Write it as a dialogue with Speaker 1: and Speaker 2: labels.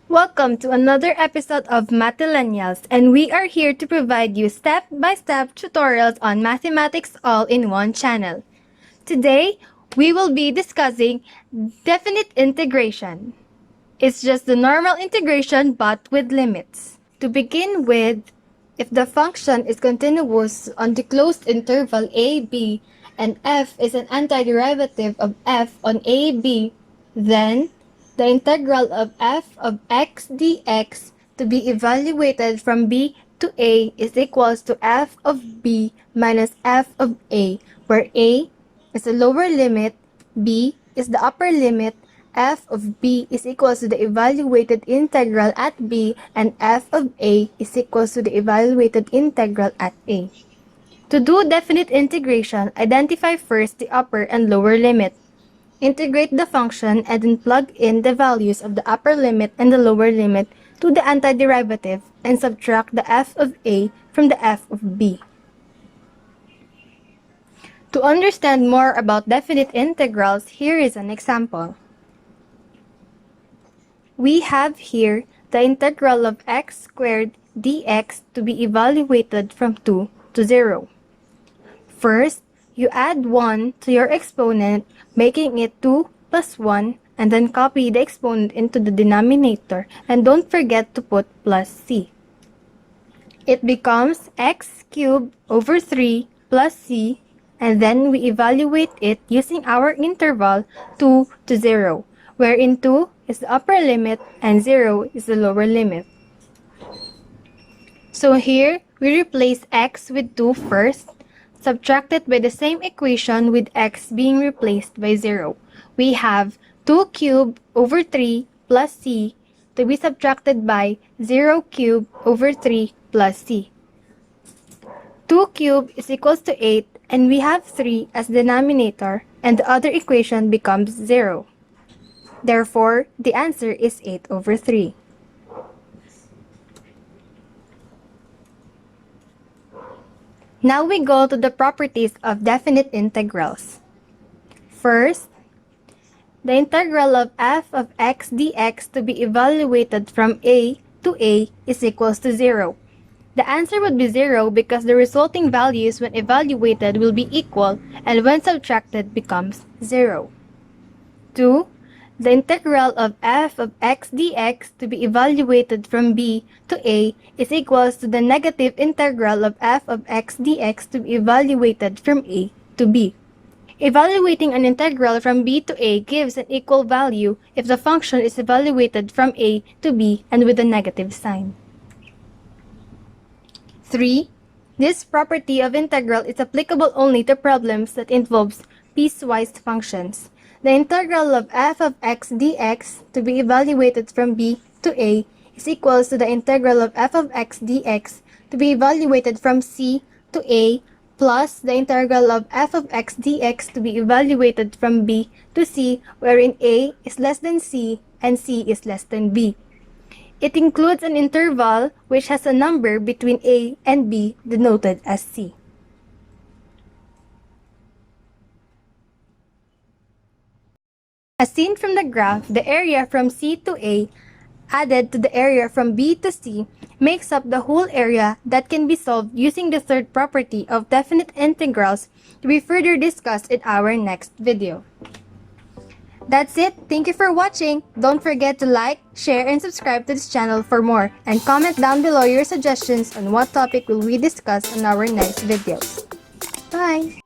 Speaker 1: Welcome to another episode of Mathellennials, and we are here to provide you step-by-step tutorials on mathematics all in one channel. Today, we will be discussing definite integration. It's just the normal integration but with limits. To begin with, if the function is continuous on the closed interval a, b, and f is an antiderivative of f on a, b, then the integral of f of x dx to be evaluated from b to a is equals to f of b minus f of a, where a is the lower limit, b is the upper limit, f of b is equals to the evaluated integral at b, and f of a is equals to the evaluated integral at a. To do definite integration, identify first the upper and lower limit. Integrate the function and then plug in the values of the upper limit and the lower limit to the antiderivative and subtract the f of a from the f of b. To understand more about definite integrals, here is an example. We have here the integral of x squared dx to be evaluated from 2 to 0. First, you add 1 to your exponent, making it 2 plus 1, and then copy the exponent into the denominator, and don't forget to put plus c. It becomes x cubed over 3 plus c, and then we evaluate it using our interval 2 to 0, wherein 2 is the upper limit and 0 is the lower limit. So here, we replace x with 2 first, subtracted by the same equation with x being replaced by 0. We have 2 cubed over 3 plus c to be subtracted by 0 cubed over 3 plus c. 2 cubed is equals to 8, and we have 3 as denominator, and the other equation becomes 0. Therefore, the answer is 8 over 3. Now we go to the properties of definite integrals. First, the integral of f of x dx to be evaluated from a to a is equals to 0. The answer would be 0 because the resulting values when evaluated will be equal, and when subtracted becomes 0. 2. The integral of f of x dx to be evaluated from b to a is equals to the negative integral of f of x dx to be evaluated from a to b. Evaluating an integral from b to a gives an equal value if the function is evaluated from a to b and with a negative sign. 3. This property of integral is applicable only to problems that involves piecewise functions. The integral of f of x dx to be evaluated from b to a is equals to the integral of f of x dx to be evaluated from c to a plus the integral of f of x dx to be evaluated from b to c, wherein a is less than c and c is less than b. It includes an interval which has a number between a and b denoted as c. As seen from the graph, the area from C to A added to the area from B to C makes up the whole area that can be solved using the third property of definite integrals to be further discussed in our next video. That's it. Thank you for watching. Don't forget to like, share, and subscribe to this channel for more, and comment down below your suggestions on what topic will we discuss in our next videos. Bye!